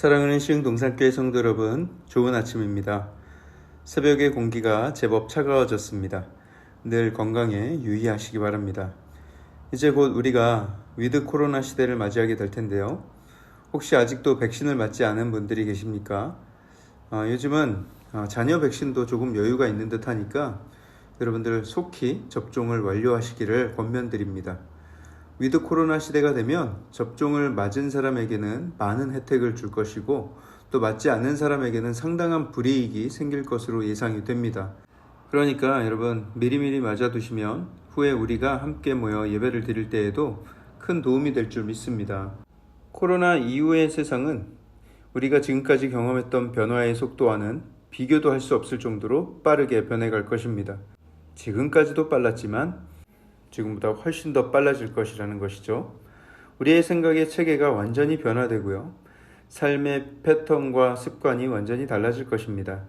사랑하는 시흥동산교회 성도 여러분, 좋은 아침입니다. 새벽의 공기가 제법 차가워졌습니다. 늘 건강에 유의하시기 바랍니다. 이제 곧 우리가 위드 코로나 시대를 맞이하게 될 텐데요. 혹시 아직도 백신을 맞지 않은 분들이 계십니까? 요즘은 자녀 백신도 조금 여유가 있는 듯 하니까 여러분들 속히 접종을 완료하시기를 권면드립니다. 위드 코로나 시대가 되면 접종을 맞은 사람에게는 많은 혜택을 줄 것이고 또 맞지 않는 사람에게는 상당한 불이익이 생길 것으로 예상이 됩니다. 그러니까 여러분 미리미리 맞아두시면 후에 우리가 함께 모여 예배를 드릴 때에도 큰 도움이 될 줄 믿습니다. 코로나 이후의 세상은 우리가 지금까지 경험했던 변화의 속도와는 비교도 할 수 없을 정도로 빠르게 변해갈 것입니다. 지금까지도 빨랐지만 지금보다 훨씬 더 빨라질 것이라는 것이죠. 우리의 생각의 체계가 완전히 변화되고요. 삶의 패턴과 습관이 완전히 달라질 것입니다.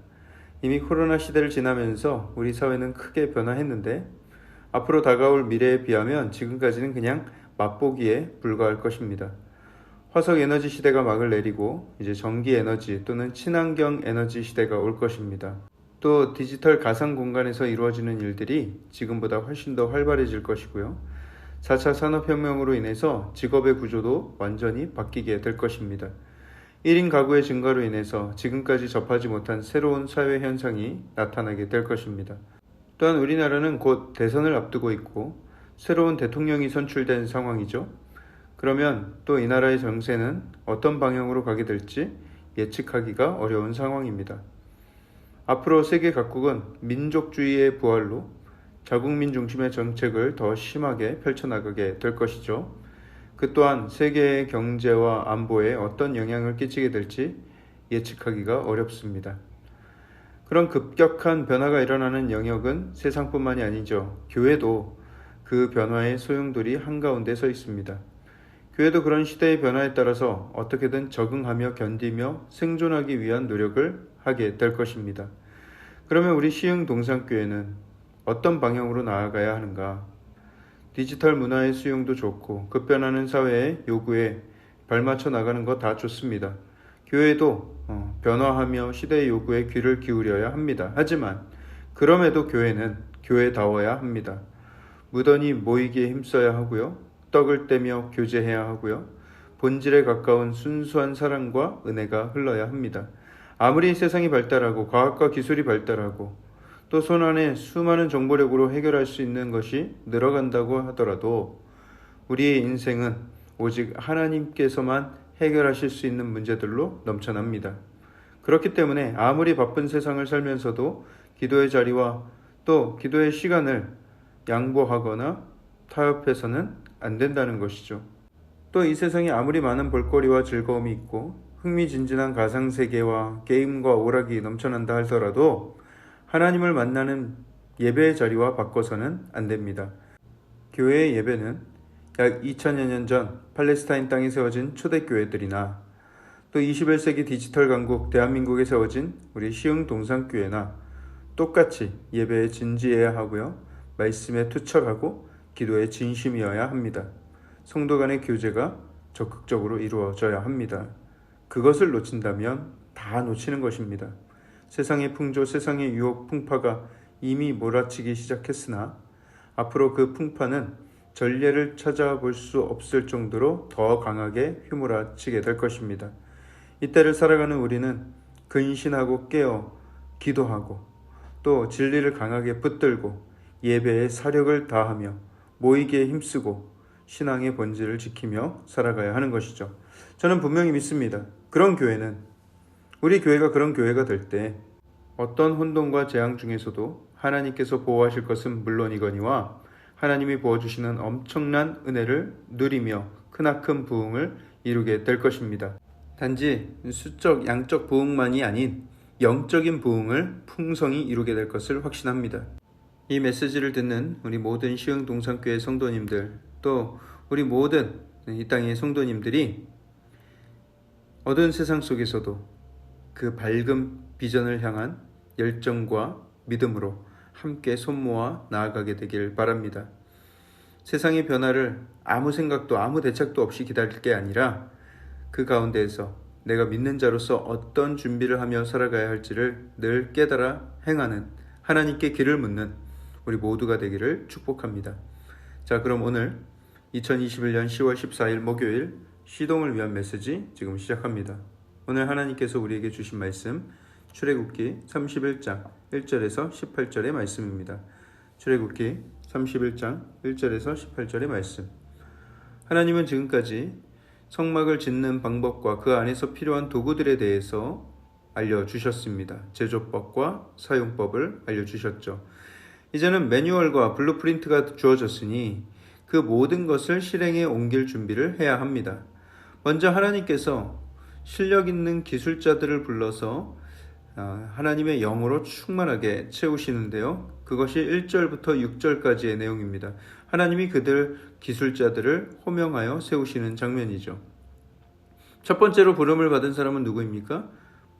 이미 코로나 시대를 지나면서 우리 사회는 크게 변화했는데 앞으로 다가올 미래에 비하면 지금까지는 그냥 맛보기에 불과할 것입니다. 화석 에너지 시대가 막을 내리고 이제 전기 에너지 또는 친환경 에너지 시대가 올 것입니다. 또 디지털 가상 공간에서 이루어지는 일들이 지금보다 훨씬 더 활발해질 것이고요. 4차 산업혁명으로 인해서 직업의 구조도 완전히 바뀌게 될 것입니다. 1인 가구의 증가로 인해서 지금까지 접하지 못한 새로운 사회 현상이 나타나게 될 것입니다. 또한 우리나라는 곧 대선을 앞두고 있고 새로운 대통령이 선출된 상황이죠. 그러면 또 이 나라의 정세는 어떤 방향으로 가게 될지 예측하기가 어려운 상황입니다. 앞으로 세계 각국은 민족주의의 부활로 자국민 중심의 정책을 더 심하게 펼쳐나가게 될 것이죠. 그 또한 세계의 경제와 안보에 어떤 영향을 끼치게 될지 예측하기가 어렵습니다. 그런 급격한 변화가 일어나는 영역은 세상뿐만이 아니죠. 교회도 그 변화의 소용돌이 한가운데 서 있습니다. 교회도 그런 시대의 변화에 따라서 어떻게든 적응하며 견디며 생존하기 위한 노력을 하게 될 것입니다. 그러면 우리 시흥동산교회는 어떤 방향으로 나아가야 하는가? 디지털 문화의 수용도 좋고 급변하는 사회의 요구에 발맞춰 나가는 거 다 좋습니다. 교회도 변화하며 시대의 요구에 귀를 기울여야 합니다. 하지만 그럼에도 교회는 교회다워야 합니다. 무던히 모이기에 힘써야 하고요. 떡을 떼며 교제해야 하고요. 본질에 가까운 순수한 사랑과 은혜가 흘러야 합니다. 아무리 세상이 발달하고 과학과 기술이 발달하고 또 손안에 수많은 정보력으로 해결할 수 있는 것이 늘어간다고 하더라도 우리의 인생은 오직 하나님께서만 해결하실 수 있는 문제들로 넘쳐납니다. 그렇기 때문에 아무리 바쁜 세상을 살면서도 기도의 자리와 또 기도의 시간을 양보하거나 타협해서는 안 된다는 것이죠. 또 이 세상에 아무리 많은 볼거리와 즐거움이 있고 흥미진진한 가상세계와 게임과 오락이 넘쳐난다 하더라도 하나님을 만나는 예배의 자리와 바꿔서는 안 됩니다. 교회의 예배는 약 2000여 년 전 팔레스타인 땅에 세워진 초대교회들이나 또 21세기 디지털 강국 대한민국에 세워진 우리 시흥동산교회나 똑같이 예배에 진지해야 하고요. 말씀에 투철하고 기도에 진심이어야 합니다. 성도 간의 교제가 적극적으로 이루어져야 합니다. 그것을 놓친다면 다 놓치는 것입니다. 세상의 풍조, 세상의 유혹, 풍파가 이미 몰아치기 시작했으나 앞으로 그 풍파는 전례를 찾아볼 수 없을 정도로 더 강하게 휘몰아치게 될 것입니다. 이때를 살아가는 우리는 근신하고 깨어 기도하고 또 진리를 강하게 붙들고 예배에 사력을 다하며 모이기에 힘쓰고 신앙의 본질을 지키며 살아가야 하는 것이죠. 저는 분명히 믿습니다. 그런 교회는 우리 교회가 그런 교회가 될 때 어떤 혼돈과 재앙 중에서도 하나님께서 보호하실 것은 물론이거니와 하나님이 부어주시는 엄청난 은혜를 누리며 크나큰 부흥을 이루게 될 것입니다. 단지 수적 양적 부흥만이 아닌 영적인 부흥을 풍성히 이루게 될 것을 확신합니다. 이 메시지를 듣는 우리 모든 시흥동산교회 성도님들 또 우리 모든 이 땅의 성도님들이 어두운 세상 속에서도 그 밝은 비전을 향한 열정과 믿음으로 함께 손모아 나아가게 되길 바랍니다. 세상의 변화를 아무 생각도 아무 대책도 없이 기다릴 게 아니라 그 가운데에서 내가 믿는 자로서 어떤 준비를 하며 살아가야 할지를 늘 깨달아 행하는, 하나님께 길을 묻는 우리 모두가 되기를 축복합니다. 자, 그럼 오늘 2021년 10월 14일 목요일 시동을 위한 메시지 지금 시작합니다. 오늘 하나님께서 우리에게 주신 말씀 출애굽기 31장 1절에서 18절의 말씀입니다. 출애굽기 31장 1절에서 18절의 말씀. 하나님은 지금까지 성막을 짓는 방법과 그 안에서 필요한 도구들에 대해서 알려주셨습니다. 제조법과 사용법을 알려주셨죠. 이제는 매뉴얼과 블루프린트가 주어졌으니 그 모든 것을 실행에 옮길 준비를 해야 합니다. 먼저 하나님께서 실력 있는 기술자들을 불러서 하나님의 영으로 충만하게 채우시는데요. 그것이 1절부터 6절까지의 내용입니다. 하나님이 그들 기술자들을 호명하여 세우시는 장면이죠. 첫 번째로 부름을 받은 사람은 누구입니까?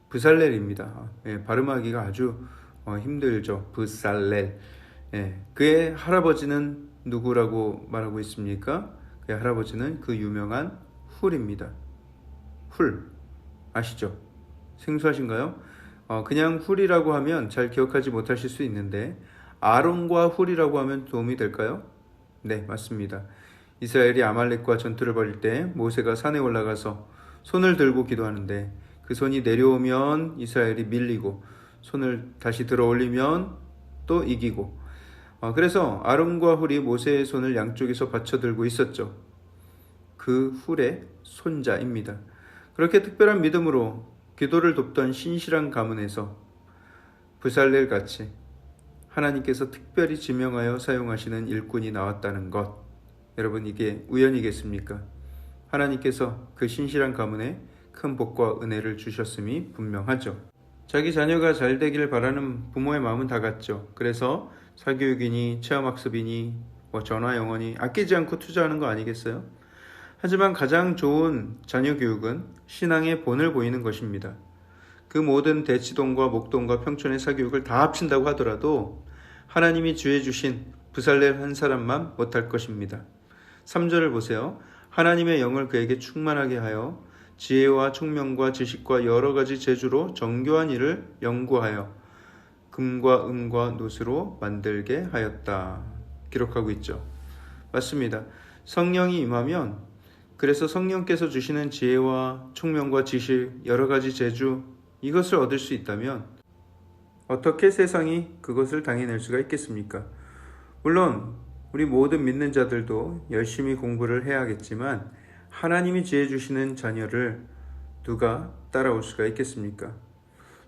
브살렐입니다. 발음하기가 아주 힘들죠. 브살렐. 그의 할아버지는 누구라고 말하고 있습니까? 그의 할아버지는 그 유명한 훌입니다. 훌 아시죠? 생소하신가요? 그냥 훌이라고 하면 잘 기억하지 못하실 수 있는데 아론과 훌이라고 하면 도움이 될까요? 네, 맞습니다. 이스라엘이 아말렉과 전투를 벌일 때 모세가 산에 올라가서 손을 들고 기도하는데 그 손이 내려오면 이스라엘이 밀리고 손을 다시 들어 올리면 또 이기고, 그래서 아론과 훌이 모세의 손을 양쪽에서 받쳐 들고 있었죠. 그 훌의 손자입니다. 그렇게 특별한 믿음으로 기도를 돕던 신실한 가문에서 브살렐 같이 하나님께서 특별히 지명하여 사용하시는 일꾼이 나왔다는 것, 여러분 이게 우연이겠습니까? 하나님께서 그 신실한 가문에 큰 복과 은혜를 주셨음이 분명하죠. 자기 자녀가 잘 되기를 바라는 부모의 마음은 다 같죠. 그래서 사교육이니 체험학습이니 전화영어니 아끼지 않고 투자하는 거 아니겠어요? 하지만 가장 좋은 자녀 교육은 신앙의 본을 보이는 것입니다. 그 모든 대치동과 목동과 평촌의 사교육을 다 합친다고 하더라도 하나님이 주해 주신 브살렐 한 사람만 못할 것입니다. 3절을 보세요. 하나님의 영을 그에게 충만하게 하여 지혜와 총명과 지식과 여러 가지 재주로 정교한 일을 연구하여 금과 은과 노스로 만들게 하였다. 기록하고 있죠. 맞습니다. 성령이 임하면, 그래서 성령께서 주시는 지혜와 총명과 지식, 여러 가지 재주, 이것을 얻을 수 있다면 어떻게 세상이 그것을 당해낼 수가 있겠습니까? 물론 우리 모든 믿는 자들도 열심히 공부를 해야겠지만 하나님이 지혜 주시는 자녀를 누가 따라올 수가 있겠습니까?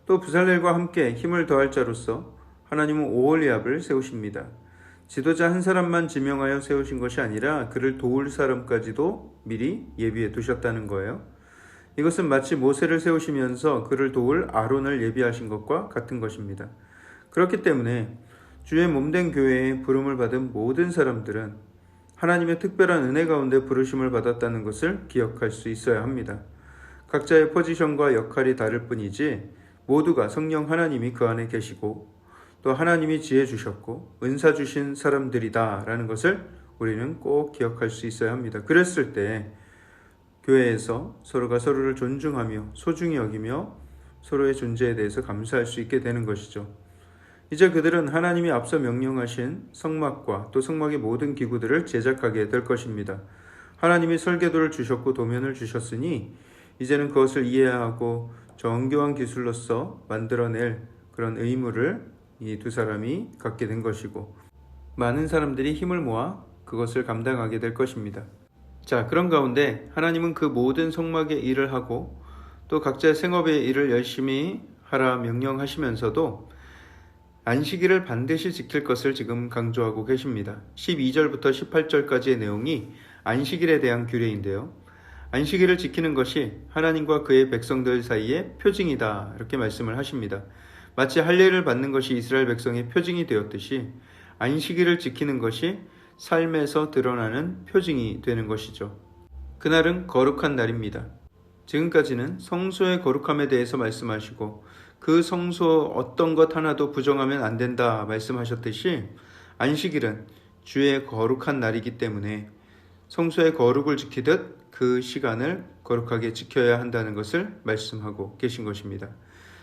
또 브살렐과 함께 힘을 더할 자로서 하나님은 오홀리압을 세우십니다. 지도자 한 사람만 지명하여 세우신 것이 아니라 그를 도울 사람까지도 미리 예비해 두셨다는 거예요. 이것은 마치 모세를 세우시면서 그를 도울 아론을 예비하신 것과 같은 것입니다. 그렇기 때문에 주의 몸된 교회에 부름을 받은 모든 사람들은 하나님의 특별한 은혜 가운데 부르심을 받았다는 것을 기억할 수 있어야 합니다. 각자의 포지션과 역할이 다를 뿐이지 모두가 성령 하나님이 그 안에 계시고 또 하나님이 지혜 주셨고 은사 주신 사람들이다 라는 것을 우리는 꼭 기억할 수 있어야 합니다. 그랬을 때 교회에서 서로가 서로를 존중하며 소중히 여기며 서로의 존재에 대해서 감사할 수 있게 되는 것이죠. 이제 그들은 하나님이 앞서 명령하신 성막과 또 성막의 모든 기구들을 제작하게 될 것입니다. 하나님이 설계도를 주셨고 도면을 주셨으니 이제는 그것을 이해하고 정교한 기술로서 만들어낼 그런 의무를 이 두 사람이 갖게 된 것이고 많은 사람들이 힘을 모아 그것을 감당하게 될 것입니다. 자, 그런 가운데 하나님은 그 모든 성막의 일을 하고 또 각자의 생업의 일을 열심히 하라 명령하시면서도 안식일을 반드시 지킬 것을 지금 강조하고 계십니다. 12절부터 18절까지의 내용이 안식일에 대한 규례인데요. 안식일을 지키는 것이 하나님과 그의 백성들 사이의 표징이다, 이렇게 말씀을 하십니다. 마치 할례를 받는 것이 이스라엘 백성의 표징이 되었듯이 안식일을 지키는 것이 삶에서 드러나는 표징이 되는 것이죠. 그날은 거룩한 날입니다. 지금까지는 성소의 거룩함에 대해서 말씀하시고 그 성소 어떤 것 하나도 부정하면 안 된다 말씀하셨듯이 안식일은 주의 거룩한 날이기 때문에 성소의 거룩을 지키듯 그 시간을 거룩하게 지켜야 한다는 것을 말씀하고 계신 것입니다.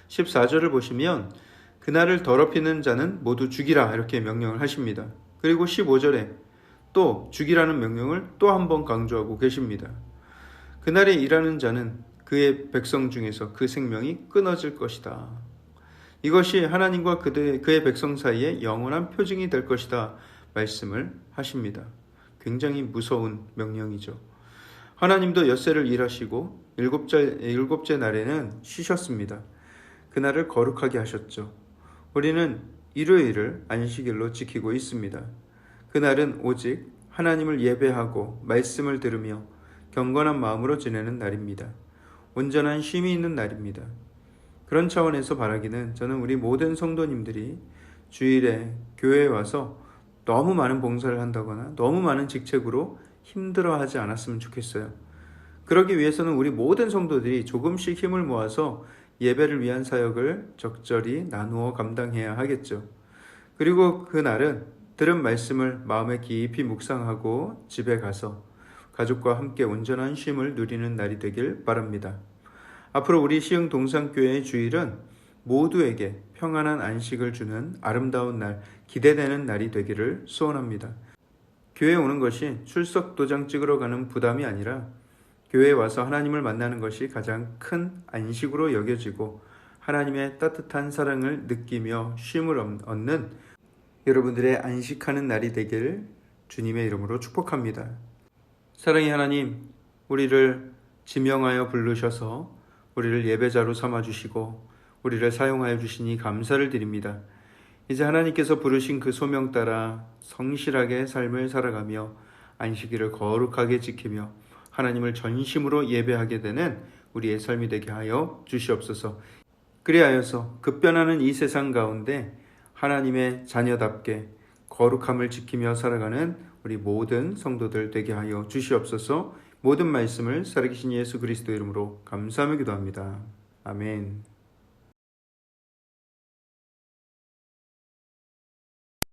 14절을 보시면 그날을 더럽히는 자는 모두 죽이라 이렇게 명령을 하십니다. 그리고 15절에 또 죽이라는 명령을 또 한 번 강조하고 계십니다. 그날에 일하는 자는 그의 백성 중에서 그 생명이 끊어질 것이다. 이것이 하나님과 그의 백성 사이에 영원한 표징이 될 것이다 말씀을 하십니다. 굉장히 무서운 명령이죠. 하나님도 엿새를 일하시고 일곱째 날에는 쉬셨습니다. 그날을 거룩하게 하셨죠. 우리는 일요일을 안식일로 지키고 있습니다. 그날은 오직 하나님을 예배하고 말씀을 들으며 경건한 마음으로 지내는 날입니다. 온전한 쉼이 있는 날입니다. 그런 차원에서 바라기는 저는 우리 모든 성도님들이 주일에 교회에 와서 너무 많은 봉사를 한다거나 너무 많은 직책으로 힘들어하지 않았으면 좋겠어요. 그러기 위해서는 우리 모든 성도들이 조금씩 힘을 모아서 예배를 위한 사역을 적절히 나누어 감당해야 하겠죠. 그리고 그날은 들은 말씀을 마음에 깊이 묵상하고 집에 가서 가족과 함께 온전한 쉼을 누리는 날이 되길 바랍니다. 앞으로 우리 시흥 동산교회의 주일은 모두에게 평안한 안식을 주는 아름다운 날, 기대되는 날이 되기를 소원합니다. 교회에 오는 것이 출석 도장 찍으러 가는 부담이 아니라 교회에 와서 하나님을 만나는 것이 가장 큰 안식으로 여겨지고 하나님의 따뜻한 사랑을 느끼며 쉼을 얻는 여러분들의 안식하는 날이 되길 주님의 이름으로 축복합니다. 사랑의 하나님, 우리를 지명하여 부르셔서 우리를 예배자로 삼아주시고 우리를 사용하여 주시니 감사를 드립니다. 이제 하나님께서 부르신 그 소명 따라 성실하게 삶을 살아가며 안식일을 거룩하게 지키며 하나님을 전심으로 예배하게 되는 우리의 삶이 되게 하여 주시옵소서. 그리하여서 급변하는 이 세상 가운데 하나님의 자녀답게 거룩함을 지키며 살아가는 우리 모든 성도들 되게 하여 주시옵소서. 모든 말씀을 살아계신 예수 그리스도 이름으로 감사하며 기도합니다. 아멘.